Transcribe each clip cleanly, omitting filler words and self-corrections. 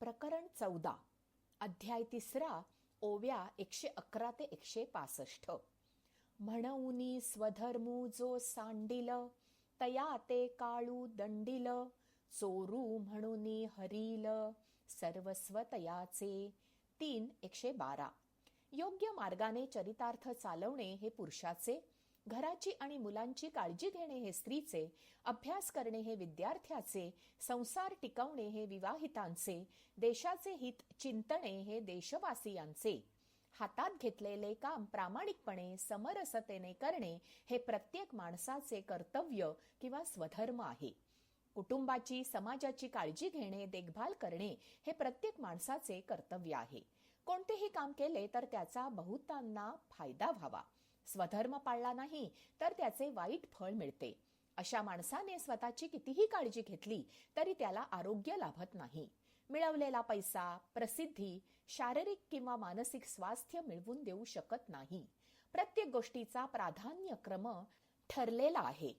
प्रकरण 14, अध्याय 3, ओव्या 111 ते 165. म्हणूनी स्वधर्मू जो सांडिल, तया ते काळू दंडिल, चोरू म्हणूनी हरील, सर्वस्व तयाचे. 3:112. योग्य मार्गाने चरितार्थ चालवणे हे पुरुषाचे, घराची आणि मुलांची काळजी घेणे हे स्त्रीचे, अभ्यास करणे हे विद्यार्थ्याचे, संसार टिकवणे हे विवाहितांचे, देशाचे हित चिंतणे हे देशवासियांचे. हातात घेतलेले काम प्रामाणिकपणे समरसतेने करणे हे प्रत्येक माणसाचे कर्तव्य किंवा स्वधर्म आहे. कुटुंबाची समाजाची काळजी घेणे देखभाल करणे हे प्रत्येक माणसाचे कर्तव्य आहे. कोणतेही काम केले तर त्याचा बहुतांना फायदा व्हावा. स्वधर्म पाळला नाही तर त्याचे वाईट फळ मिळते. अशा माणसाने स्वतःची कितीही काळजी घेतली तरी त्याला आरोग्य लाभत नाही. मिळवलेला पैसा, प्रसिद्धी शारीरिक किंवा मानसिक स्वास्थ्य मिळवून देऊ शकत नाही. प्रत्येक गोष्टीचा प्राधान्यक्रम ठरलेला आहे.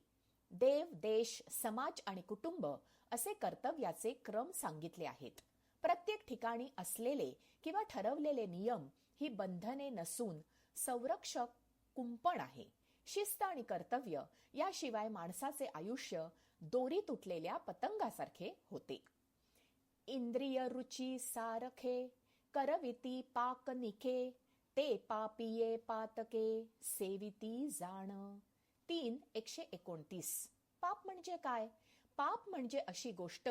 देव, देश, समाज आणि कुटुंब असे कर्तव्याचे क्रम सांगितले आहेत. प्रत्येक ठिकाणी असलेले किंवा ठरवलेले नियम ही बंधने नसून संरक्षक कुंपण आहे. शिस्त आणि कर्तव्य याशिवाय माणसाचे आयुष्य दोरी तुटलेल्या पतंगासारखे होते. इंद्रिय रुची सारखे, करविती पाक निके, ते पापिये पातके, सेविती जाण. 3:129. पाप म्हणजे काय? पाप म्हणजे अशी गोष्ट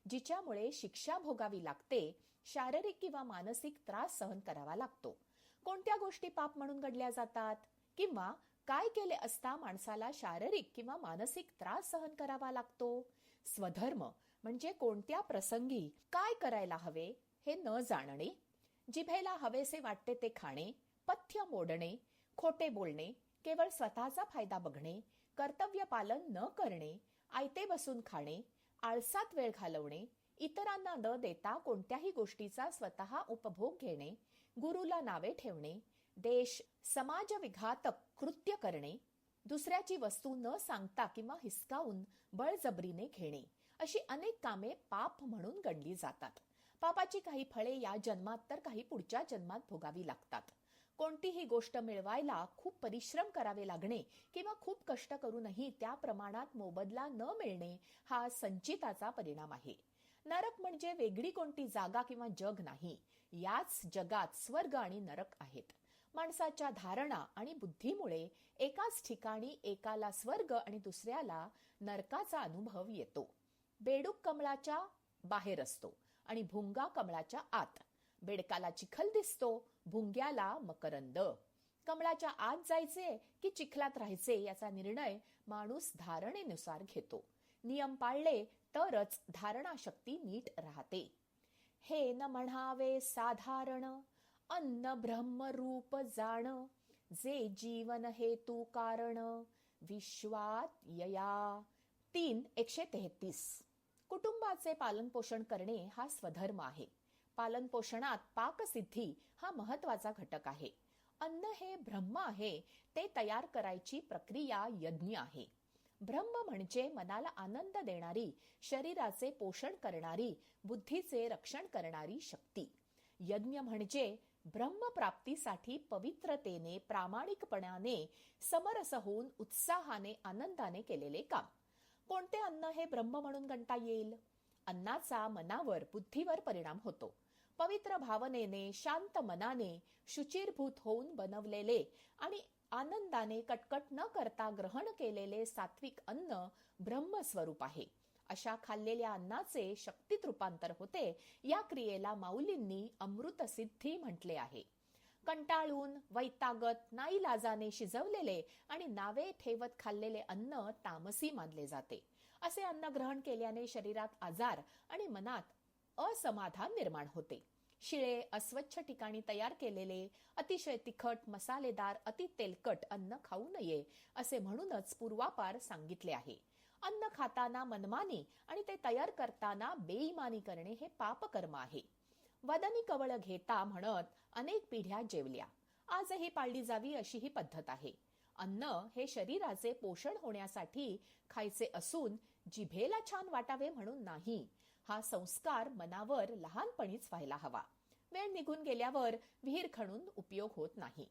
जिच्यामुळे शिक्षा भोगावी लागते, शारीरिक किंवा मानसिक त्रास सहन करावा लागतो. कोणत्या गोष्टी पाप म्हणून गणल्या जातात किंवा काय केले असता माणसाला शारीरिक किंवा मानसिक त्रास सहन करावा लागतो? स्वधर्म म्हणजे कोणत्या प्रसंगी काय करायला हवे हे न जाणणे, जिभेला हवेसे वाटते ते खाणे, पथ्य मोडणे, खोटे बोलणे, केवळ स्वतःचा फायदा बघणे, कर्तव्य पालन न करणे, आयते बसून खाणे, आळसात वेळ घालवणे, इतरांना न देता कोणत्याही गोष्टीचा स्वतः उपभोग घेणे, गुरुला नावे ठेवणे, देश समाज विघातक कृत्य करणे, दुसऱ्याची वस्तू न सांगता किंवा हिसकावून बळजबरीने घेणे, अशी अनेक कामे पाप म्हणून गणली जातात. पापाची काही फळे या जन्मात तर काही पुढच्या जन्मात भोगावी लागतात. कोणतीही गोष्ट मिळवायला खूप परिश्रम करावे लागणे किंवा खूप कष्ट करूनही त्या प्रमाणात मोबदला न मिळणे हा संचिताचा परिणाम आहे. नरक म्हणजे वेगळी कोणती जागा किंवा जग नाही. याच जगात स्वर्ग आणि नरक आहेत. माणसाच्या धारणा आणि बुद्धीमुळे एकाच ठिकाणी एकाला स्वर्ग आणि दुसऱ्याला नरकाचा अनुभव येतो. बेडूक कमळाच्या बाहेर असतो आणि भुंगा कमळाच्या आत. बेडकाला चिखल दिसतो, भुंग्याला मकरंद. कमळाच्या आत जायचे की चिखलात राहायचे याचा निर्णय माणूस धारणेनुसार घेतो. नियम पाळले तरच धारणा शक्ती नीट राहते. हे न म्हणावे साधारण, अन्न ब्रह्मरूप जाण, जे जीवन हेतू कारण, विश्वात यया. 3:133. कुटुंबाचे पालनपोषण करणे हा स्वधर्म आहे. पालनपोषणात पाकसिद्धी हा महत्वाचा घटक आहे. अन्न हे ब्रह्म आहे, ते तयार करायची प्रक्रिया यज्ञ आहे. ब्रह्म म्हणजे मनाला आनंद देणारी, शरीराचे पोषण करणारी, बुद्धीचे रक्षण करणारी शक्ती. यज्ञ म्हणजे ब्रह्मप्राप्तीसाठी पवित्रतेने, प्रामाणिकपणाने, समरस होऊन उत्साहाने, आनंदाने केलेले काम. कोणते अन्न हे ब्रह्म म्हणून गणता येईल? अन्नाचा मनावर, बुद्धीवर परिणाम होतो. पवित्र भावनेने, शांत मनाने, शुचिरभूत होऊन बनवलेले आणि आनंदाने कटकट न करता ग्रहण केलेले सात्विक अन्न ब्रह्मस्वरूप आहे. अशा खाल्लेल्या अन्नाचे शक्तीत रूपांतर होते. या क्रियेला माऊलींनी अमृतसिद्धी म्हटले आहे. कंटाळून, वैतागत, नाईलाजाने शिजवलेले आणि नावे ठेवत खाल्लेले अन्न तामसी मानले जाते. असे अन्न ग्रहण केल्याने शरीरात आजार आणि मनात असमाधान निर्माण होते. शिळे, अस्वच्छ ठिकाणी तयार केलेले, अतिशय तिखट, मसालेदार, अति तेलकट अन्न खाऊ नये असे म्हणूनच पूर्वापार सांगितले आहे. अन्न खाताना मनमानी आणि ते तयार करताना बेईमानी करणे हे पापकर्म आहे. वदनी कवळ घेता म्हणत अनेक पिढ्या जेवल्या. आजही पाळली जावी अशी ही पद्धत आहे. अन्न हे शरीराचे पोषण होण्यासाठी खायचे असून जिभेला छान वाटावे म्हणून नाही. हा संस्कार मनावर लहानपणीच व्हायला हवा. वेळ निघून गेल्यावर विहीर खणून उपयोग होत नाही.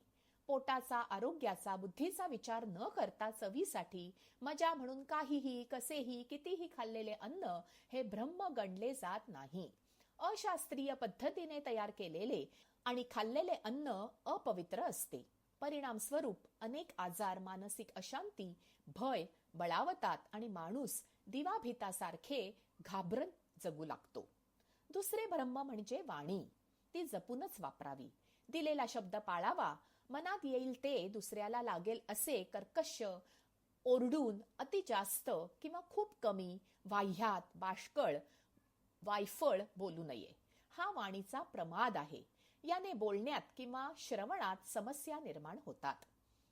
पोटाचा, आरोग्याचा, बुद्धीचा विचार न करता चवीसाठी, मजा म्हणून काहीही, कसेही, कितीही खाल्लेले अन्न हे ब्रह्म गणले जात नाही. अशास्त्रीय पद्धतीने तयार केलेले आणि खाल्लेले अन्न अपवित्र असते. परिणाम स्वरूप अनेक आजार, मानसिक अशांती, भय बळावतात आणि माणूस दिवाभितासारखे घाबरत जगू लागतो. दुसरे ब्रह्म म्हणजे वाणी. ती जपूनच वापरावी. दिलेला शब्द पाळावा. मनात येईल ते, दुसऱ्याला लागेल असे कर्कश, ओरडून, अति जास्त किंवा खूप कमी, वाह्यात, बाष्कळ, वायफळ बोलू नये. हा वाणीचा प्रमाद आहे. याने बोलण्यात किंवा श्रवणात समस्या निर्माण होतात.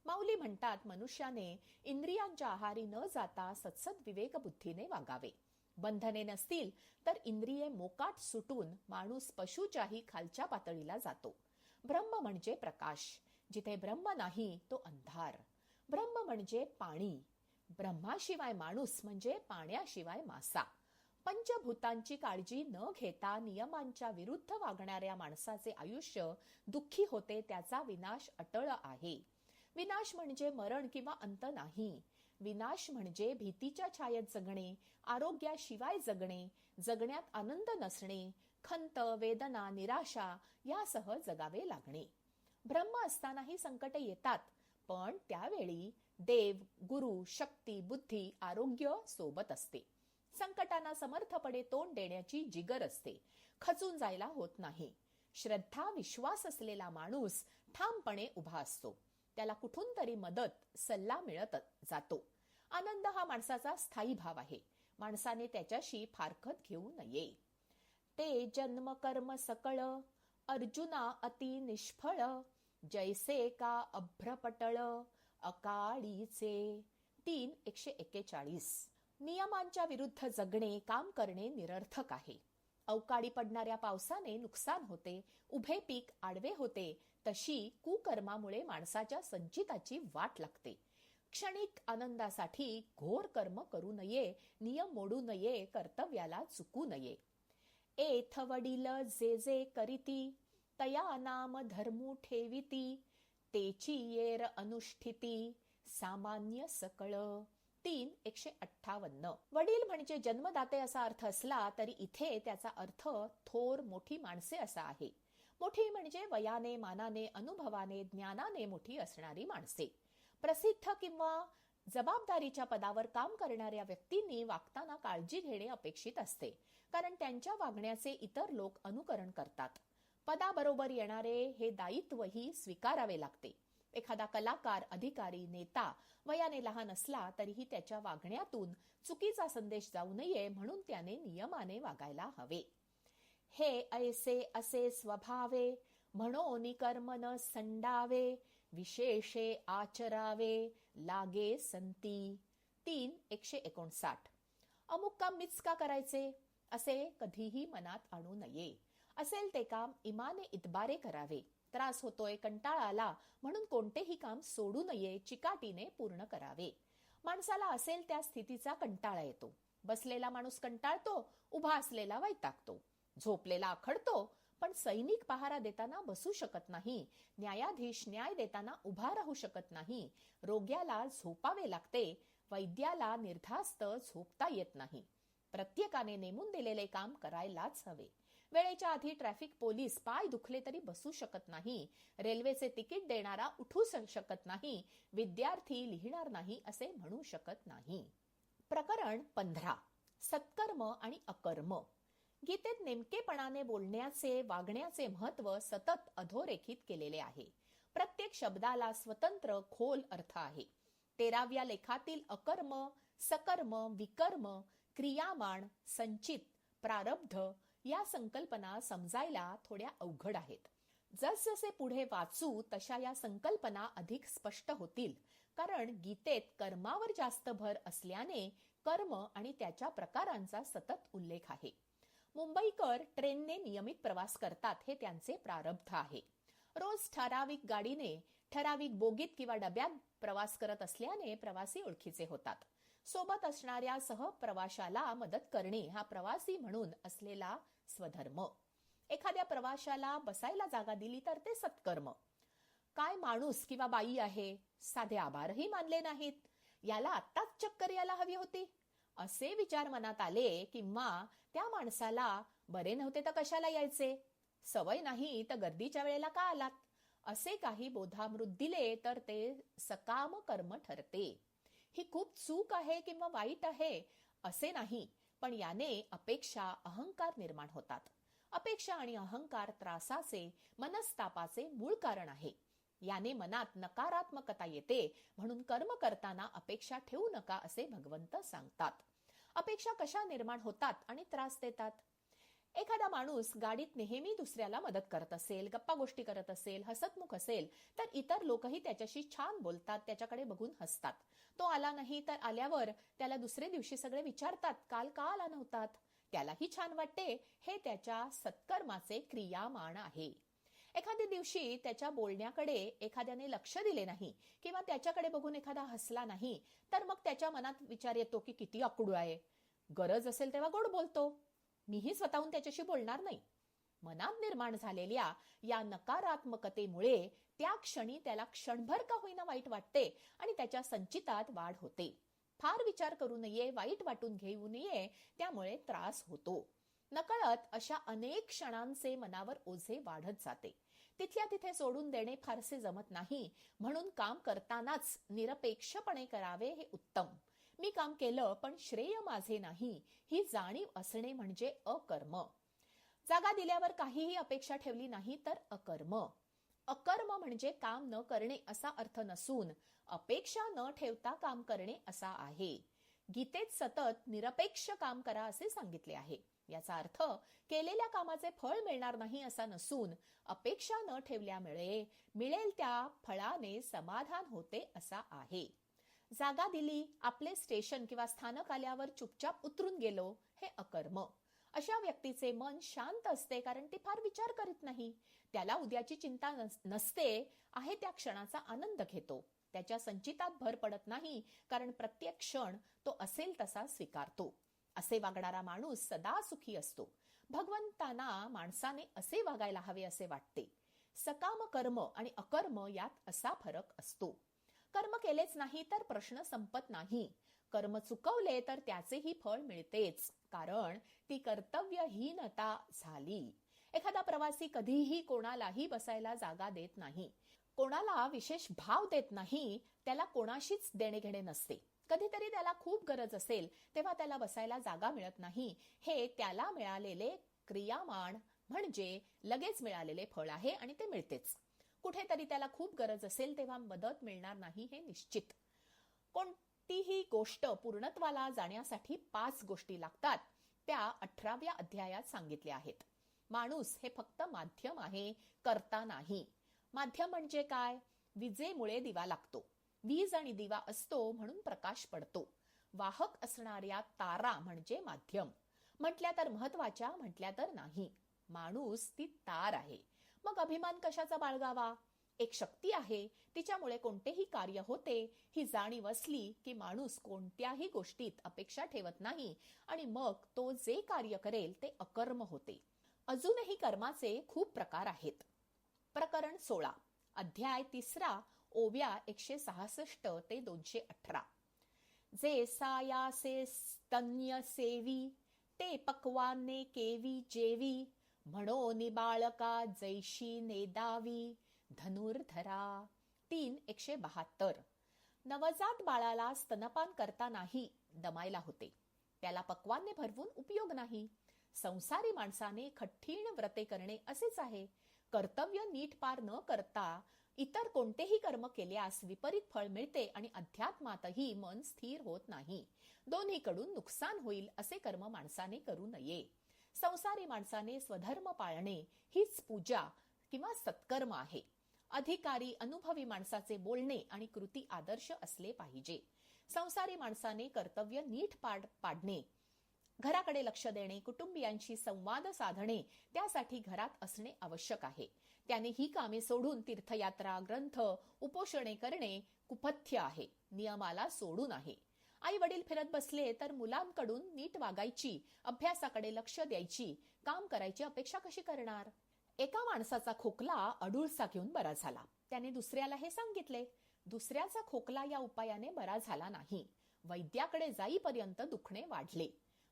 माऊली म्हणतात, मनुष्याने इंद्रियांच्या आहारी न जाता सत्सद विवेक बुद्धीने वागावे. बंधने नसतील तर इंद्रिये मोकाट सुटून माणूस पशुच्याही खालच्या पातळीला जातो. ब्रह्म म्हणजे प्रकाश. जिथे ब्रह्म नाही तो अंधार. ब्रह्म म्हणजे पाणी. ब्रह्माशिवाय माणूस म्हणजे पाण्याशिवाय मासा. पंचभूतांची काळजी न घेता नियमांच्या विरुद्ध वागणाऱ्या माणसाचे आयुष्य दुःखी होते. त्याचा विनाश अटळ आहे. विनाश म्हणजे मरण किंवा अंत नाही. विनाश म्हणजे भीतीच्या छायेत जगणे, आरोग्याशिवाय जगणे, जगण्यात आनंद नसणे, खंत, वेदना, निराशा यासह जगावे लागणे. ब्रह्म असतानाही संकट येतात, पण त्यावेळी देव, गुरु, शक्ती, बुद्धी, आरोग्य सोबत असते. संकटांना समर्थपणे तोंड देण्याची जिगर असते. खचून जायला होत नाही. श्रद्धा, विश्वास असलेला माणूस ठामपणे उभा असतो. त्याला कुठून तरी मदत, सल्ला मिळत जातो. आनंद हा माणसाचा स्थायी भाव आहे. माणसाने त्याच्याशी फारकत घेऊ नये. ते जन्म कर्म सकळ, अर्जुना अति निष्फळ, जैसे का अभ्रपटळ, अकाळीचे. 3:141. नियमांच्या विरुद्ध जगणे, काम करणे निरर्थक आहे. अवकाळी पडणाऱ्या पावसाने नुकसान होते, उभे पीक आडवे होते, तशी कुकर्मामुळे माणसाच्या संचिताची वाट लागते. क्षणिक आनंदासाठी घोर कर्म करू नये, नियम मोडू नये, कर्तव्याला चुकू नये. एथ वडील जे जे करीती, तया नाम धर्मू ठेविती, तेची येर अनुष्ठिती, सामान्य सकळ. 3:158. वडील म्हणजे जन्मदाते असा अर्थ असला तरी इथे त्याचा अर्थ थोर, मोठी माणसे असा आहे. मोठी म्हणजे वयाने, मानाने, अनुभवाने, ज्ञानाने मोठी असणारी माणसे. प्रसिद्ध किंवा जबाबदारीच्या पदावर काम करणाऱ्या व्यक्तींनी वागताना काळजी घेणे अपेक्षित असते, कारण त्यांच्या वागण्याचे इतर लोक अनुकरण करतात. पदाबरोबर येणारे हे दायित्वही स्वीकारावे लागते. एखादा कलाकार, अधिकारी, नेता वयाने लहान असला तरीही त्याच्या वागण्यातून चुकीचा संदेश जाऊ नये म्हणून त्याने नियमाने वागायला हवे. हे ऐसे असे स्वभावे, म्हणोनी कर्म न संडावे, विशेषे आचरावे, लागे संती. 3:159. अमुक काम मीच का करायचे असे कधीही मनात आणू नये. असेल ते काम इमाने इतबारे करावे. त्रास होतोय, कंटाळा आला म्हणून कोणतेही काम सोडू नये, चिकाटीने पूर्ण करावे. माणसाला असेल त्या स्थितीचा कंटाळा येतो. बसलेला माणूस कंटाळतो, उभा असलेला वैतागतो, झोपलेला आखडतो, पण सैनिक पहारा देताना बसू शकत नाही, न्यायाधीश न्याय देताना उभा राहू शकत नाही, रोग्याला झोपावे लागते, वैद्याला निर्धास्त झोपता येत नाही. प्रत्येकाने नेमून दिलेले काम करायलाच हवे. वेळेच्या आधी ट्रॅफिक पोलीस पाय दुखले तरी बसू शकत नाही, रेल्वेचे तिकीट देणारा उठू शकत नाही, विद्यार्थी लिहिणार नाही असे म्हणू शकत नाही. प्रकरण 15. सत्कर्म आणि अकर्म. गीतेत नेमकेपणाने बोलण्याचे, वागण्याचे महत्व सतत अधोरेखित केलेले आहे. प्रत्येक शब्दाला स्वतंत्र खोल अर्थ आहे. 13व्या लेखातील अकर्म, सकर्म, विकर्म, क्रियामाण, संचित, प्रारब्ध या संकल्पना समजायला थोड्या अवघड आहेत. जसजसे पुढे वाचू तशा या संकल्पना अधिक स्पष्ट होतील, कारण गीतेत कर्मावर जास्त भर असल्याने कर्म आणि त्याच्या प्रकारांचा सतत उल्लेख आहे. मुंबईकर ट्रेनने नियमित प्रवास करतात, हे त्यांचे प्रारब्ध आहे. रोज ठराविक गाडीने, ठराविक बोगीत किंवा डब्यात प्रवास करत असल्याने प्रवासी ओळखीचे होतात. सोबत असणाऱ्या सहप्रवाशाला मदत करणे हा प्रवासी म्हणून असलेला स्वधर्म. एखाद्या प्रवाशाला बसायला जागा दिली तर ते सत्कर्म. काय माणूस किंवा बाई आहे, साधे आभारही मानले नाहीत, याला आत्ताच चक्कर यायला हवी होती, असे विचार मनात आले, किंवा त्या माणसाला बरे नव्हते तर कशाला यायचे, सवय नाही तर गर्दीच्या वेळेला का आलात, असे काही बोधामृत दिले तर ते सकाम कर्म ठरते. ही खूप चूक आहे किंवा वाईट आहे असे नाही, पण याने अपेक्षा, अहंकार निर्माण होतात. अपेक्षा आणि अहंकार त्रासाचे, मनस्तापाचे मूळ कारण आहे. याने मनात नकारात्मकता येते, म्हणून कर्म करताना अपेक्षा ठेवू नका असे भगवंत सांगतात. अपेक्षा कशा निर्माण होतात आणि त्रास देतात? एखादा माणूस गाडीत नेहमी दुसऱ्याला मदत करत असेल, गप्पा गोष्टी करत असेल, हसतमुख असेल, तर इतर लोकही त्याच्याशी छान बोलतात, त्याच्याकडे बघून हसतात. तो आला नाही तर आल्यावर त्याला दुसरे दिवशी सगळे विचारतात, काल का आला नव्हतात? त्यालाही छान वाटते. हे त्याच्या सत्कर्माचे क्रियामान आहे. एखाद्या दिवशी त्याच्या बोलण्याकडे एखाद्याने लक्ष दिले नाही किंवा त्याच्याकडे बघून एखादा हसला नाही, तर मग त्याच्या मनात विचार येतो की किती आकडू आहे. गरज असेल तेव्हा गोड बोलतो, मीही स्वतःहून त्याच्याशी बोलणार नाही. मनात निर्माण झालेल्या या नकारात्मकतेमुळे त्या क्षणी त्याला क्षणभर का होईना वाईट वाटते आणि त्याच्या संचितात वाढ होते. फार विचार करू नये, वाईट वाटून घेऊ नये, त्यामुळे त्रास होतो. नकळत अशा अनेक क्षणांचे मनावर ओझे वाढत जाते. तिथल्या तिथे सोडून देणे फारसे जमत नाही, म्हणून काम करतानाच निरपेक्षपणे करावे हे उत्तम. मी काम केलं पण श्रेय माझे नाही, ही जाणीव असणे म्हणजे अकर्म. जागा दिल्यावर काहीही अपेक्षा ठेवली नाही तर अकर्म. अकर्म म्हणजे काम न करणे असा अर्थ नसून अपेक्षा न ठेवता काम करणे असा आहे. गीतेत सतत निरपेक्ष काम करा असे सांगितले आहे. याचा अर्थ केलेल्या कामाचे फळ मिळणार नाही असा नसून अपेक्षा न ठेवल्यामुळे मिळेल त्या फळाने समाधान होते असा आहे. जागा दिली, आपले स्टेशन किंवा स्थानक आल्यावर चुपचाप उतरून गेलो, हे अकर्म. अशा व्यक्तीचे मन शांत असते, कारण ती फार विचार करीत नाही. त्याला उद्याची चिंता नसते, आहे त्या क्षणाचा आनंद घेतो. त्याच्या संचितात भर पडत नाही, कारण प्रत्येक क्षण तो असेल तसा स्वीकारतो. असे वागणारा माणूस सदा सुखी असतो. भगवंतांना माणसाने असे वागायला हवे असे वाटते. सकाम कर्म आणि अकर्म यात असा फरक असतो. कर्म केलेच नाही तर प्रश्न संपत नाही. कर्म चुकवले तर त्याचेही फळ मिळतेच, कारण ती कर्तव्यहीनता झाली. एखादा प्रवासी कधीही कोणालाही बसायला जागा देत नाही, कोणाला विशेष भाव देत नाही, त्याला कोणाशीच देणे घेणे नसते. कधीतरी त्याला खूप गरज असेल तेव्हा त्याला बसायला जागा मिळत नाही, हे त्याला मिळालेले क्रियामान म्हणजे लगेच मिळालेले फळ आहे आणि ते मिळतेच. कुठेतरी त्याला खूप गरज असेल तेव्हा मदत मिळणार नाही हे निश्चित. कोणतीही गोष्ट पूर्णत्वाला जाण्यासाठी 5 गोष्टी लागतात, त्या 18व्या अध्यायात सांगितल्या आहेत. माणूस हे फक्त माध्यम आहे, कर्ता नाही. माध्यम म्हणजे काय? विजेमुळे दिवा लागतो. वीज आणि दिवा असतो म्हणून प्रकाश पडतो. वाहक असणाऱ्या तारा म्हणजे माध्यम. म्हटल्या तर महत्वाच्या, म्हटल्या तर नाही. माणूस ती तार आहे. मग अभिमान कशाचा बाळगावा? एक शक्ती आहे, तिच्यामुळे कोणतेही कार्य होते, ही जाणीव असली की माणूस कोणत्याही गोष्टीत अपेक्षा ठेवत नाही आणि मग तो जे कार्य करेल ते अकर्म होते. अजूनही कर्माचे खूप प्रकार आहेत. प्रकरण 16, अध्याय 3, ओव्या 166 ते 218. जे सायासे स्तन्य सेवी, ते पक्वाने केवी जेवी, म्हणो निबाळका जैशी नेदावी, धनुर्धरा. 3:172. नवजात बाळाला स्तनपान करतानाही दमायला होते, त्याला पक्वाने भरवून उपयोग नाही. संसारी माणसाने कठीण व्रते करणे असेच आहे. कर्तव्य नीट पार न करता इतर कोणतेही कर्म केल्यास विपरीत फळ मिळते आणि अध्यात्मातही मन स्थिर होत नाही. दोन्हीकडून नुकसान होईल असे कर्म माणसाने करू नये. संसारी माणसाने स्वधर्म पाळणे हीच पूजा किंवा सत्कर्म आहे. अधिकारी अनुभवी माणसाचे बोलणे आणि कृती आदर्श असले पाहिजे. संसारी माणसाने कर्तव्य नीट पाडणे, घराकडे लक्ष देणे, कुटुंबियांशी संवाद साधणे, त्यासाठी घरात असणे आवश्यक आहे. त्याने ही कामे सोडून तीर्थयात्रा, ग्रंथ, उपोषणे करणे कुपथ्य आहे, नियमाला सोडून आहे. आई वडील फिरत बसले तर मुलांकडून नीट वागायची, अभ्यासाकडे लक्ष द्यायची, काम करायची अपेक्षा कशी करणार? एका माणसाचा खोकला अडुळसा घेऊन बरा झाला. त्याने दुसऱ्याला हे सांगितले. दुसऱ्याचा खोकला या उपायाने बरा झाला नाही. वैद्याकडे जाईपर्यंत दुखणे वाढले.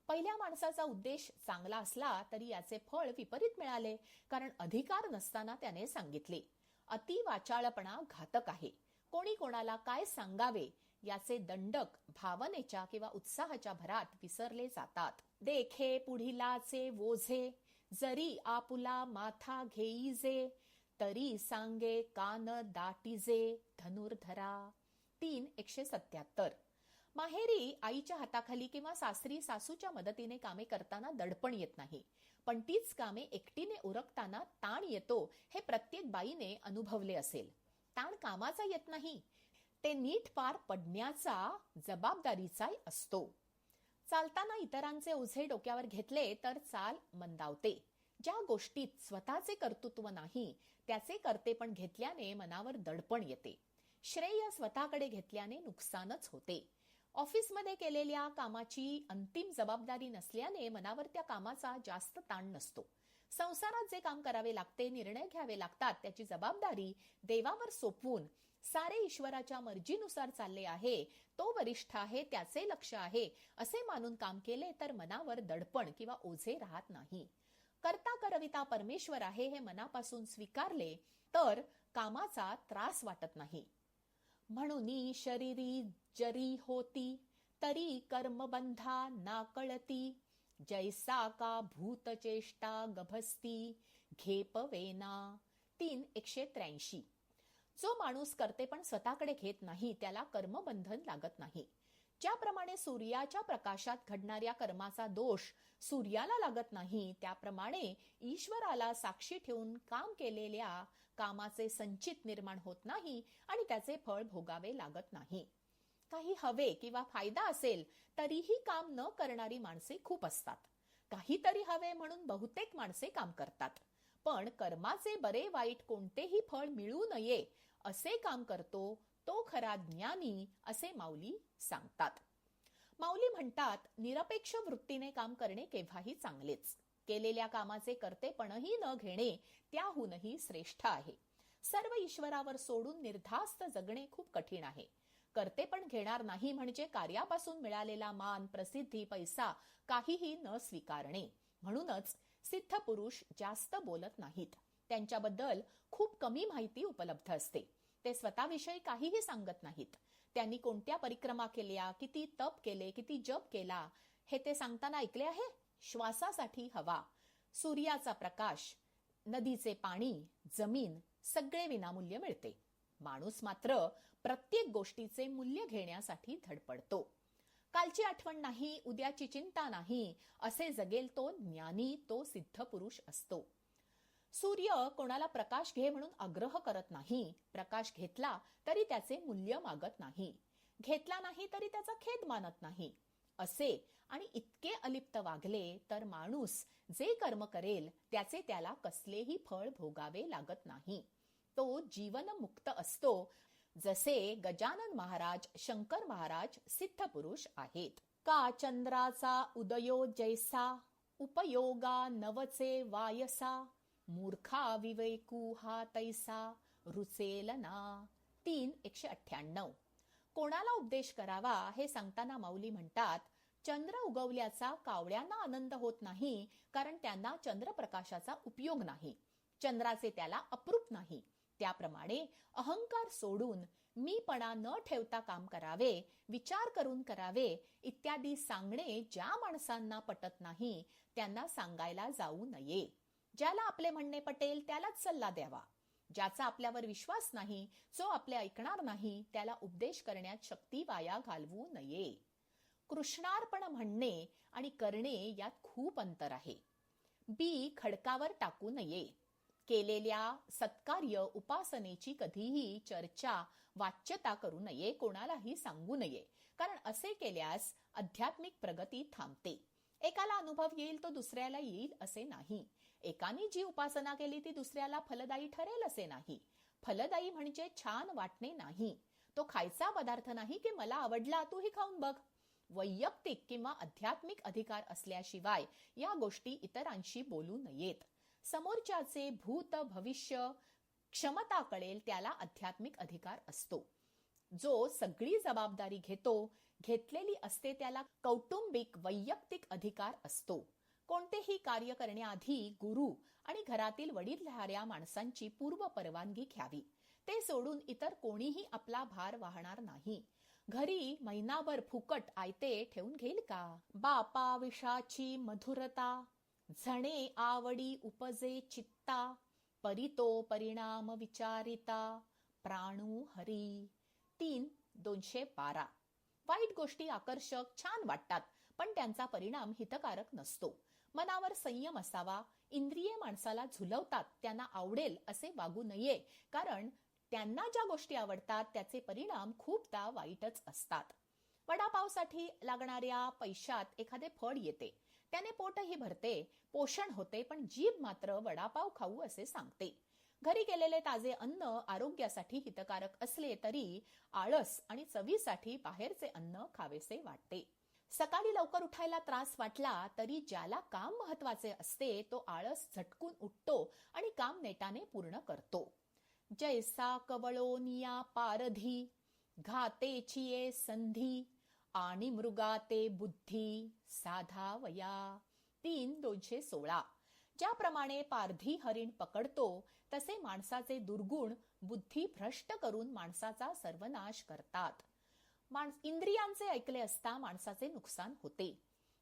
पहिल्या माणसाचा उद्देश चांगला असला तरी याचे फळ विपरीत मिळाले, कारण अधिकार नसताना त्याने सांगितले. अति वाचाळपणा घातक आहे. कोणी कोणाला काय सांगावे याचे दंडक भावनेच्या किंवा उत्साहाच्या भरात विसरले जातात. देखे पुढिलाचे ओझे, जरी आपुला माथा घेईजे, तरी सांगे कान दाटीजे धनुर्धरा. 3:177. माहेरी आईच्या हाताखाली किंवा सासरी सासूच्या मदतीने कामे करताना दडपण येत नाही, पण तीच कामे एकटीने उरकताना ताण येतो हे प्रत्येक बाईने अनुभवले असेल. ताण कामाचा येत नाही, ते नीट पार पडण्याचा जबाबदारीचा असतो. चालताना इतरांचे ओझे डोक्यावर घेतले तर चाल मंदावते. ज्या गोष्टीत स्वतःचे कर्तृत्व नाही त्याचे कर्तेपण घेतल्याने मनावर दडपण येते. श्रेय स्वतःकडे घेतल्याने नुकसानच होते. ऑफिसमध्ये केलेल्या कामाची अंतिम जबाबदारी नसल्याने मनावर त्या कामाचा जास्त ताण नसतो. संसारात जे काम करावे लागते, निर्णय घ्यावे लागतात, त्याची जबाबदारी देवावर सोपवून सारे ईश्वराच्या मर्जीनुसार चालले आहे, तो वरिष्ठ आहे, त्याचे लक्ष आहे असे मानून काम केले तर मनावर दडपण किंवा ओझे राहत नाही. करता करविता परमेश्वर आहे हे मनापासून स्वीकारले तर कामाचा त्रास वाटत नाही. म्हणून शरीरी जरी होती, तरी कर्मबंधा ना कळती, जैसा का भूतचेष्टा गभस्ती घेपवेना. 3:183. जो माणूस करते पण स्वतःकडे घेत नाही त्याला कर्मबंधन लागत नाही. ज्याप्रमाणे सूर्याच्या प्रकाशात घडणाऱ्या कर्माचा दोष सूर्याला लागत नाही, त्याप्रमाणे ईश्वराला साक्षी ठेवून काम केलेल्या कामाचे संचित निर्माण होत नाही आणि त्याचे फळ भोगावे लागत नाही. काही हवे किंवा फायदा असेल तरीही काम न करणारी माणसे खूप असतात. काहीतरी हवे म्हणून बहुतेक माणसे काम करतात, पण कर्माचे बरे वाईट कोणतेही फळ मिळू नये असे काम करतो तो खरा ज्ञानी असे माऊली सांगतात. माऊली म्हणतात, निरपेक्ष वृत्तीने काम करणे केव्हाही चांगलेच. केलेल्या कामाचे कर्तेपणही न घेणे त्याहूनही श्रेष्ठ आहे. सर्व ईश्वरावर सोडून निर्धास्त जगणे खूप कठीण आहे. कर्तेपण घेणार नाही म्हणजे कार्यापासून मिळालेला मान, प्रसिद्धी, पैसा काहीही न स्वीकारणे. म्हणूनच सिद्ध पुरुष जास्त बोलत नाहीत. त्यांच्याबद्दल खूप कमी माहिती उपलब्ध असते. ते स्वतःविषयी काहीही सांगत नाहीत. त्यांनी कोणत्या परिक्रमा केल्या, किती तप केले, किती जप केला हे ते सांगताना ऐकले आहे. श्वासासाठी हवा, सूर्याचा प्रकाश, नदीचे पाणी, जमीन सगळे विनामूल्य मिळते. माणूस मात्र प्रत्येक गोष्टीचे मूल्य घेण्यासाठी धडपडतो. कालची आठवण नाही, उद्याची चिंता नाही असे जगेल तो ज्ञानी, तो सिद्ध पुरुष असतो. सूर्य कोणाला प्रकाश घे म्हणून आग्रह करत नाही. प्रकाश घेतला तरी त्याचे मूल्य मागत नाही, घेतला नाही तरी त्याचा खेद मानत नाही. असे आणि इतके अलिप्त वागले तर माणूस जे कर्म करेल त्याचे त्याला कसलेही फळ भोगावे लागत नाही. तो जीवनमुक्त असतो. जसे गजानन महाराज, शंकर महाराज सिद्ध पुरुष आहेत. का चंद्राचा उदयो जैसा, उपयोगा नवचे वायसा, मूर्खा विवेकू हा तैसा, रुचेल ना. 3:198. कोणाला उपदेश करावा हे सांगताना माऊली म्हणतात, चंद्र उगवल्याचा कावळ्यांना आनंद होत नाही, कारण त्यांना चंद्रप्रकाशाचा उपयोग नाही, चंद्राचे त्याला अप्रूप नाही. त्याप्रमाणे अहंकार सोडून मीपणा न ठेवता काम करावे, विचार करून करावे इत्यादी सांगणे ज्या माणसांना पटत नाही त्यांना सांगायला जाऊ नये. ज्याला आपले म्हणणे पटेल त्यालाच सल्ला द्यावा. ज्याचा आपल्यावर विश्वास नाही, जो आपले ऐकणार नाही, त्याला उपदेश करण्यात शक्ती वाया घालवू नये. कृष्णार्पण म्हणणे आणि करणे यात खूप अंतर आहे. बी खडकावर टाकू नये. केलेल्या सत्कार्य उपासनेची कधीही चर्चा, वाच्यता करू नये, कोणालाही सांगू नये, कारण असे केल्यास आध्यात्मिक प्रगती थांबते. एकाला अनुभव येईल तो दुसऱ्याला येईल असे नाही. एकाने जी उपासना केली ती दुसऱ्याला फलदायी ठरेल असे नाही. फलदायी म्हणजे छान वाटणे नाही. तो खायचा पदार्थ नाही की मला आवडला तूही खाऊन बघ. वैयक्तिक किंवा आध्यात्मिक अधिकार असल्याशिवाय या गोष्टी इतरांशी बोलू नयेत. समोरच्याचे भूत भविष्य क्षमता कळेल त्याला आध्यात्मिक अधिकार असतो. जो सगळी जबाबदारी घेतलेली असते त्याला कौटुंबिक वैयक्तिक अधिकार असतो. कोणतेही कार्य करण्याआधी गुरु आणि घरातील वडीलधाऱ्या माणसांची पूर्व परवानगी घ्यावी. ते सोडून इतर कोणीही आपला भार वाहणार नाही. घरी महिनाभर फुकट आयते ठेवून घेईल का? बापा विषाची मधुरता झणे आवडी उपजे चित्ता परितो परिणाम विचारिता प्राणू हरी. 3:212. वाईट गोष्टी आकर्षक छान वाटतात पण त्यांचा परिणाम हितकारक नसतो. मनावर संयम असावा. इंद्रिये माणसाला झुलवतात. त्यांना आवडेल असे वागू नये कारण त्यांना ज्या गोष्टी आवडतात त्याचे परिणाम खूपदा वाईटच असतात. वडापावसाठी लागणाऱ्या पैशात एखादे फळ येते. त्याने पोटही भरते, पोषण होते, पण जीभ मात्र वडापाव खाऊ असे सांगते. घरी केलेले ताजे अन्न आरोग्यासाठी हितकारक असले तरी आळस आणि चवीसाठी बाहेरचे अन्न खावेसे वाटते. सकाळी लवकर उठायला त्रास वाटला तरी ज्याला काम महत्वाचे असते तो आळस झटकून उठतो आणि काम नेटाने पूर्ण करतो. जैसा कवळोनिया पारधी घातेचिये संधी आणि मृगाते बुद्धी साधा वया. 3:216. ज्याप्रमाणे पारधी हरिण पकडतो तसे माणसाचे दुर्गुण बुद्धी भ्रष्ट करून माणसाचा सर्वनाश करतात. इंद्रियांचे ऐकले असता माणसाचे नुकसान होते.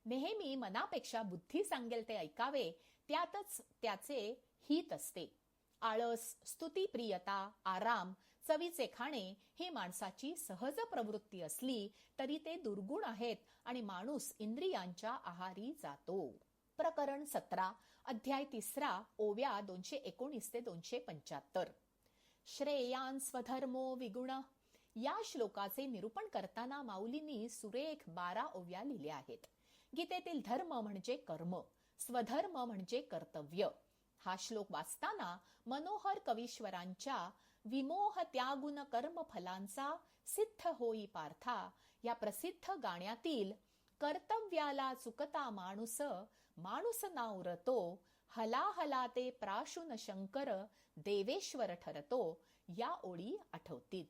नेहमी मनापेक्षा बुद्धी सांगेल ते ऐकावे त्यातच त्याचे हित असते. आळस, स्तुतीप्रियता, आराम, चवीचे खाणे ही माणसाची सहज प्रवृत्ती असली तरी ते दुर्गुण आहेत आणि माणूस इंद्रियांच्या आहारी जातो. प्रकरण 17, अध्याय 3, ओव्या 219 ते 275. श्रेयान स्वधर्मो विगुण. या श्लोकाचे निरूपण करताना माऊलींनी सुरेख 12 ओव्या लिहिल्या आहेत. गीतेतील धर्म म्हणजे कर्म, स्वधर्म म्हणजे कर्तव्य. हा श्लोक वाचताना मनोहर कवीश्वरांच्या विमोह त्यागुण कर्म फलांचा सिद्ध होई पार्था या प्रसिद्ध गाण्यातील कर्तव्याला चुकता माणूस माणूस ना उरतो हला ते प्राशुन शंकर देवेश्वर ठरतो या ओळी आठवतील.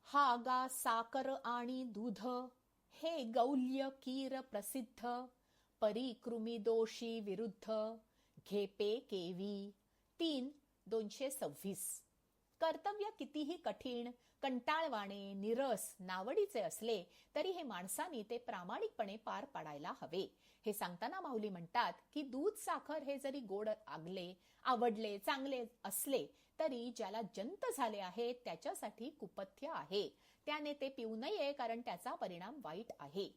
हा गा साकर आणि दूध हे गौल्य कीर प्रसिद्ध परिकृमी दोषी विरुद्ध घेपे केवी. 3:226. कर्तव्य कितीही कठीण, कंटाळवाणे, निरस, नावडीचे असले तरी हे माणसाने ते प्रामाणिकपणे पार पाडायला हवे. हे सांगताना माऊली म्हणतात की दूध साखर हे जरी गोड आवडले, चांगले असले तरी ज्याला जंत झाले आहे त्याच्यासाठी कुपथ्य आहे. त्याने ते पिऊ नये कारण त्याचा परिणाम वाईट आहे.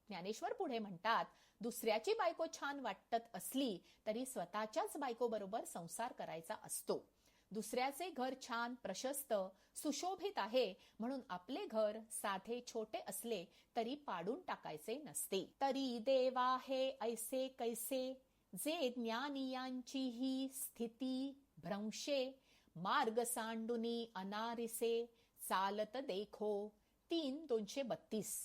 ज्ञानेश्वर पुढे म्हणतात, दुसऱ्याची बायको छान वाटत असली तरी स्वतःच्याच बायको बरोबर संसार करायचा असतो. दुसऱ्याचे घर छान, प्रशस्त, सुशोभित आहे म्हणून आपले घर साधे छोटे असले तरी पाडून टाकायचे नसते. तरी देवा हे ऐसे कैसे जे ज्ञानियांची ही स्थिती भ्रंशे मार्ग सांडुनी अनारिसे चालत देखो. 3:232.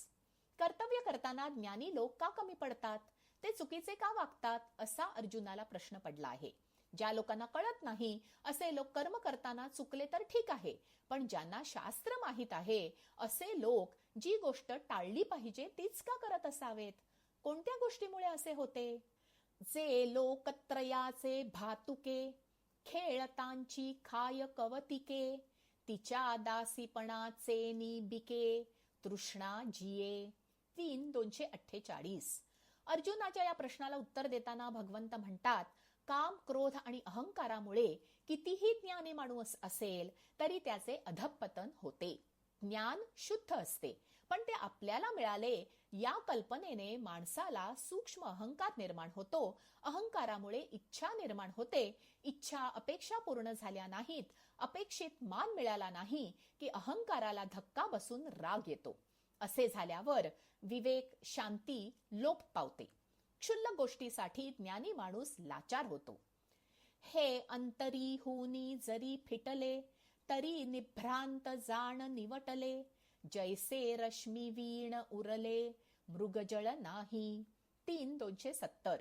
कर्तव्य करताना ज्ञानी लोक का कमी पडतात? ते चुकीचे का वागतात असा अर्जुनाला प्रश्न पडला आहे. ज्या लोकांना कळत नाही असे लोक कर्म करताना चुकले तर ठीक आहे, पण ज्यांना शास्त्र माहित आहे असे लोक जी गोष्ट टाळली पाहिजे तीच का करत असावेत? कोणत्या गोष्टीमुळे असे होते? जे लोकत्रयाचे भातुके खेळतांची खाय कवतिके तिच्या दासीपणाचे निबिके तृष्णा जिये. 3:248. अर्जुनाच्या या प्रश्नाला उत्तर देताना भगवंत म्हणतात, काम, क्रोध आणि अहंकारामुळे कितीही ज्ञानी माणूस असेल तरी त्याचे अधःपतन होते. ज्ञान शुद्ध असते पण ते आपल्याला मिळाले या कल्पनेने माणसाला सूक्ष्म अहंकार निर्माण होतो. अहंकारामुळे इच्छा निर्माण होते. इच्छा अपेक्षा पूर्ण झाल्या नाहीत, अपेक्षित मान मिळाला नाही की अहंकाराला धक्का बसून राग येतो. असे झाल्यावर विवेक, शांती लोप पावते. क्षुल्लक गोष्टीसाठी ज्ञानी माणूस लाचार होतो. हे अंतरी हुनी जरी फिटले तरी निभ्रांत जाण निवटले जैसे रश्मी वीण उरले मृगजळ नाही. 3:270.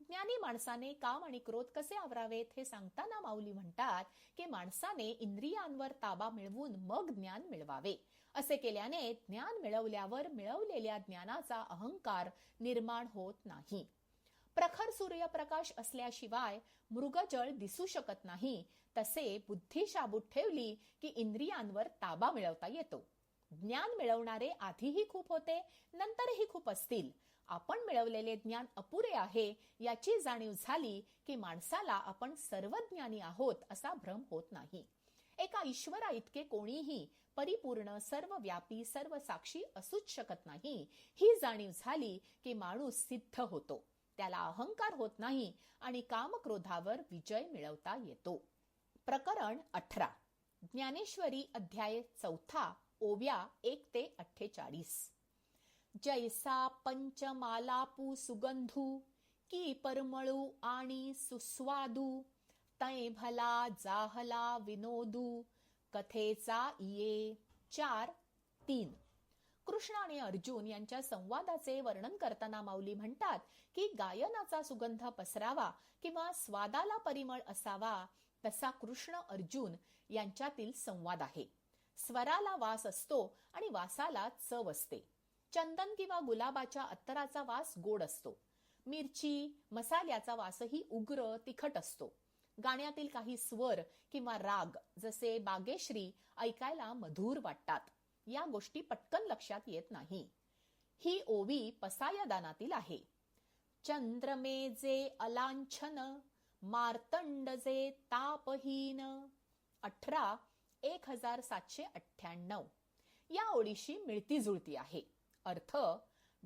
ज्ञानी माणसाने काम आणि क्रोध कसे आवरावेत हे सांगताना माऊली म्हणतात की माणसाने इंद्रियांवर ताबा मिळवून मग ज्ञान मिळवावे. असे केल्याने ज्ञान मिळवल्यावर मिळवलेल्या ज्ञानाचा अहंकार निर्माण होत नाही. प्रखर सूर्यप्रकाश असल्याशिवाय मृगजळ दिसू शकत नाही, तसे बुद्धी शाबूत ठेवली की इंद्रियांवर ताबा मिळवता येतो. ज्ञान मिळवणारे आधीही खूप होते, नंतरही खूप असतील. आपण मिळवलेले ज्ञान अपुरे आहे याची जाणीव झाली की माणसाला आपण सर्वज्ञानी आहोत असा भ्रम होत नाही. एका ईश्वरा इतके कोणीही परिपूर्ण, सर्वव्यापी, सर्वसाक्षी असूच शकत नाही. ही जाणीव झाली की माणूस सिद्ध होतो, त्याला अहंकार होत नाही आणि कामक्रोधावर विजय मिळवता येतो. प्रकरण 18. ज्ञानेश्वरी अध्याय 4 ओव्या 1 ते 48. जैसा पंचमालापू सुगंधू की परमळू आणि सुस्वादू, तै भला जाहला विनोदू कथेचा ये. 4:3. कृष्ण आणि अर्जुन यांच्या संवादाचे वर्णन करताना माऊली म्हणतात की गायनाचा सुगंध पसरावा किंवा स्वादाला परिमळ असावा, तसा कृष्ण अर्जुन यांच्यातील संवाद आहे. स्वराला वास असतो आणि वासाला चव असते. चंदन किंवा गुलाबाच्या अत्तराचा वास गोड असतो. मिरची, मसाल्याचा वासही उग्र, तिखट असतो. गाण्यातील काही स्वर किंवा राग जसे बागेश्री ऐकायला मधुर वाटतात. या गोष्टी पटकन लक्षात येत नाही. ही ओवी पसायदानातील आहे. चंद्रमे जे अलांछन, मार्तंड जे तापहीन. 18:1798. या ओळीशी मिळती जुळती आहे. अर्थ: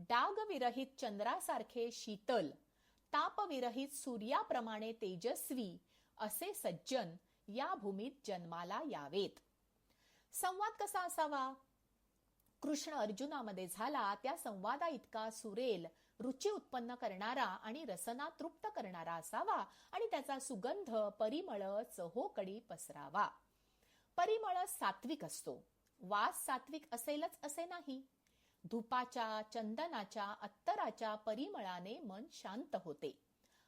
डागविरहित चंद्रासारखे शीतल, तापविरहित सूर्याप्रमाणे तेजस्वी असे सज्जन या भूमीत जन्माला यावेत. संवाद कसा असावा? कृष्ण अर्जुनामध्ये झाला त्या संवादा इतका सुरेल, रुची उत्पन्न करणारा आणि रसना तृप्त करणारा असावा आणि त्याचा सुगंध, परिमळ चहोकडी पसरावा. परिमळ सात्विक असतो. वास सात्विक असेलच असे नाही. धुपाच्या, चंदनाच्या, अत्तराच्या परिमळाने मन शांत होते.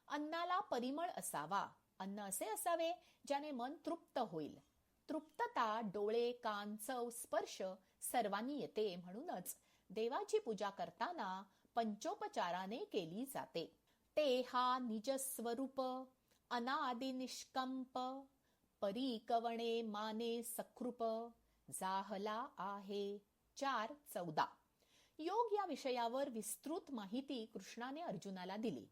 अन्नाला परिमळ असावा. अन्न असे असावे ज्याने मन तृप्त होईल. तृप्तता डोळे, कान, चव, स्पर्श सर्वांनी येते. म्हणूनच देवाची पूजा करताना पंचोपचाराने केली जाते. ते हा निज स्वरूप अनादि निष्कंप, परीकवणे माने सकृप, जाहला आहे. 4:14. योग या विषयावर विस्तृत माहिती कृष्णाने अर्जुनाला दिली.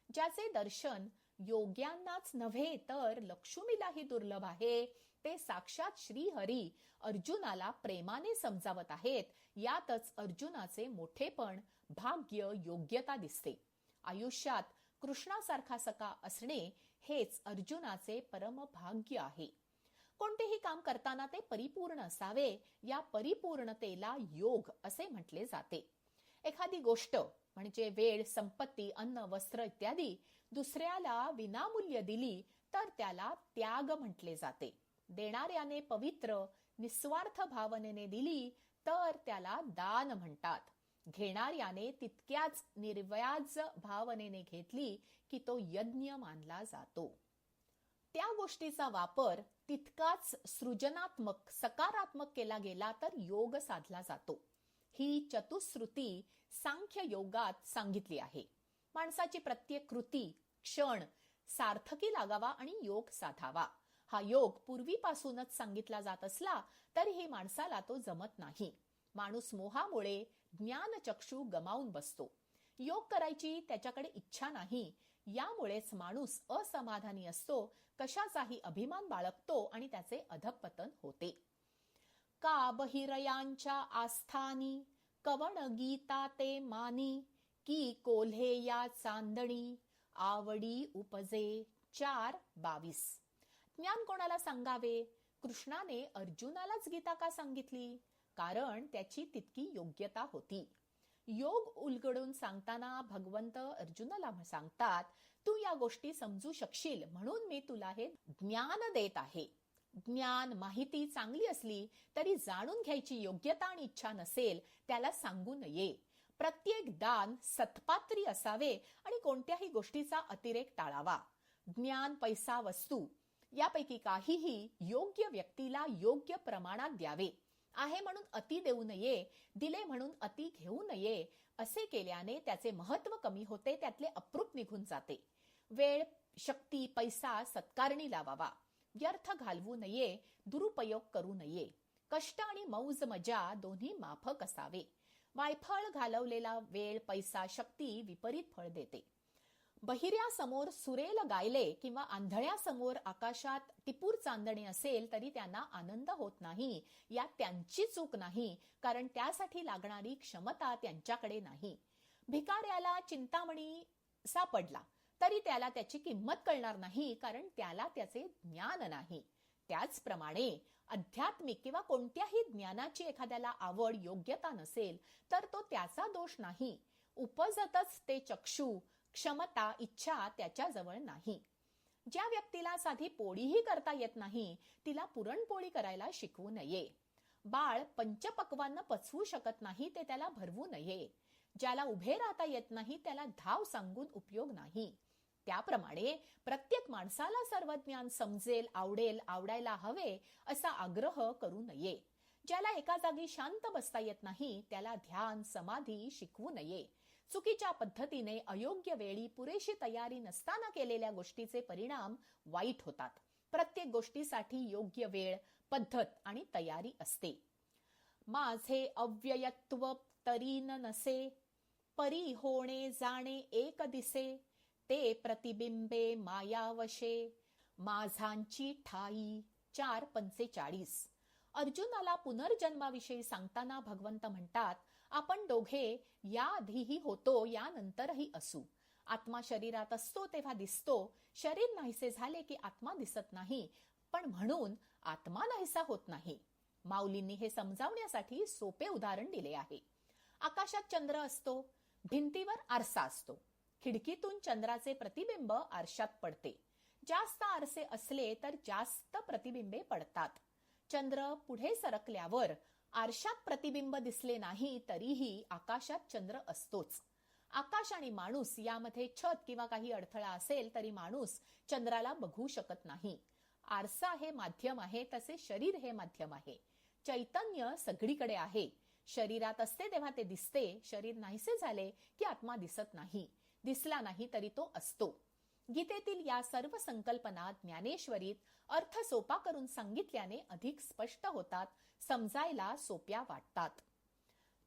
ज्याचे दर्शन योग्यांनाच नव्हे तर लक्ष्मीलाही दुर्लभ आहे, ते साक्षात श्रीहरी अर्जुनाला प्रेमाने समजावत आहेत. यातच अर्जुनाचे मोठेपण, भाग्य, योग्यता दिसते. आयुष्यात कृष्णासारखा सखा असणे हेच अर्जुनाचे परम भाग्य आहे. कोणतेही काम करताना ते परिपूर्ण असावे. या परिपूर्णतेला योग असे म्हटले जाते. एखादी गोष्ट म्हणजे वेळ, संपत्ती, अन्न, वस्त्र इत्यादी दुसऱ्याला विनामूल्य दिली तर त्याला त्याग म्हटले जाते. देणाऱ्याने पवित्र, निस्वार्थ भावनेने दिली तर त्याला दान म्हणतात. घेणाऱ्याने तितक्याच निर्व्याज भावनेने घेतली की तो यज्ञ मानला जातो. त्या गोष्टीचा वापर तितकाच सृजनात्मक, सकारात्मक केला गेला तर योग साधला जातो. ही चतुश्रुती सांख्य योगात सांगितली आहे. माणसाची प्रत्येक कृती, क्षण सार्थकी लागावा आणि योग साधावा. हा योग पूर्वीपासूनच सांगितला जात असला तरीही माणसाला तो जमत नाही. माणूस मोहामुळे ज्ञानचक्षु गमावून बसतो. योग करायची त्याच्याकडे इच्छा नाही. यामुळेच माणूस असमाधानी असतो, कशाचाही अभिमान बाळगतो आणि त्याचे अधःपतन होते. का बहिरयांच्या आस्थानी, कवण गीता ते मानी, की कोल्हे या चांदणी, आवडी उपजे. 4:22. ज्ञान कोणाला सांगावे? कृष्णाने अर्जुनालाच गीता का सांगितली? कारण त्याची तितकी योग्यता होती. योग उलगडून सांगताना भगवंत अर्जुनाला सांगतात, तू या गोष्टी समजू शकशील म्हणून मी तुला हे ज्ञान देत आहे. ज्ञान, माहिती चांगली असली तरी जाणून घ्यायची योग्यता आणि इच्छा नसेल त्याला सांगू नये. प्रत्येक दान सत्पात्री असावे आणि कोणत्याही गोष्टीचा अतिरेक टाळावा. ज्ञान, पैसा, वस्तू यापैकी काहीही योग्य व्यक्तीला योग्य प्रमाणात द्यावे. आहे म्हणून अति देऊ नये, दिले म्हणून अति घेऊ नये. असे केल्याने त्याचे महत्व कमी होते, त्यातले अप्रूप निघून जाते. वेळ, शक्ती, पैसा सत्कारणी लावावा. व्यर्थ घालवू नये, दुरुपयोग करू नये. कष्ट आणि मौज मजा दोन्ही माफक असावे. वायफळ घालवलेला वेळ, पैसा, शक्ती विपरीत फळ देते. बहिऱ्यासमोर सुरेल गायले किंवा आंधळ्यासमोर आकाशात टिपूर चांदणे असेल तरी त्यांना आनंद होत नाही. यात त्यांची चूक नाही, कारण त्यासाठी लागणारी क्षमता त्यांच्याकडे नाही. भिकाऱ्याला चिंतामणी सापडला तरी त्याला त्याची किंमत कळणार नाही, कारण त्याला त्याचे ज्ञान नाही. त्याचप्रमाणे आध्यात्मिक किंवा कोणत्याही ज्ञानाची एखाद्याला आवड, योग्यता नसेल तर तो त्याचा दोष नाही. उपजतच ते चक्षु, क्षमता, इच्छा त्याच्याजवळ नाही. ज्या व्यक्तीला साधी पोळीही करता येत नाही तिला पुरणपोळी करायला शिकवू नये. बाळ पंचपक्वान्न पचवू शकत नाही ते त्याला भरवू नये. ज्याला उभे राहता येत नाही त्याला धाव सांगून उपयोग नाही. त्याप्रमाणे प्रत्येक माणसाला सर्व ज्ञान समजेल, आवडेल, आवडायला हवे असा आग्रह करू नये. ज्याला एका जागी शांत बसता येत नाही त्याला ध्यान, समाधी शिकवू नये. चुकीच्या पद्धतीने, अयोग्य वेळी, पुरेशी तयारी नसताना केलेल्या गोष्टीचे परिणाम वाईट होतात. प्रत्येक गोष्टीसाठी योग्य वेळ, पद्धत आणि तयारी असते. माझे अव्ययत्व तरीन नसे, परी होणे जाणे एक दिसे. ते प्रतिबिंबे मायावशे, माझांची ठाई. 4:45. अर्जुनाला पुनर्जन्माविषयी सांगताना भगवंत म्हणतात, आपण दोघे याआधीही होतो, यानंतरही असू. आत्मा शरीरात असतो तेव्हा दिसतो, शरीर नाहीसे झाले की आत्मा दिसत नाही, पण म्हणून आत्मा नाहीसा होत नाही. माऊलींनी हे समजावण्यासाठी सोपे उदाहरण दिले आहे. आकाशात चंद्र असतो, भिंतीवर आरसा असतो. खिडकीतून चंद्राचे प्रतिबिंब आरशात पडते. जास्त आरसे असले तर जास्त प्रतिबिंबे पडतात. चंद्र पुढे सरकल्यावर आरशात प्रतिबिंब दिसले नाही तरीही आकाशात चंद्र असतोच. आकाश आणि माणूस यामध्ये छत किंवा काही अडथळा असेल तरी माणूस चंद्राला बघू शकत नाही. आरसा हे माध्यम आहे, तसे शरीर हे माध्यम आहे. चैतन्य सगळीकडे आहे. शरीरात असते तेव्हा ते दिसते, शरीर नाहीसे झाले की आत्मा दिसत नाही. दिसला नाही तरी तो असतो. गीतेतील या सर्व संकल्पना ज्ञानेश्वरीत अर्थ सोपा करून सांगितल्याने अधिक स्पष्ट होतात, समजायला सोप्या वाटतात.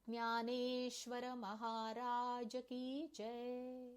ज्ञानेश्वर महाराज की जय.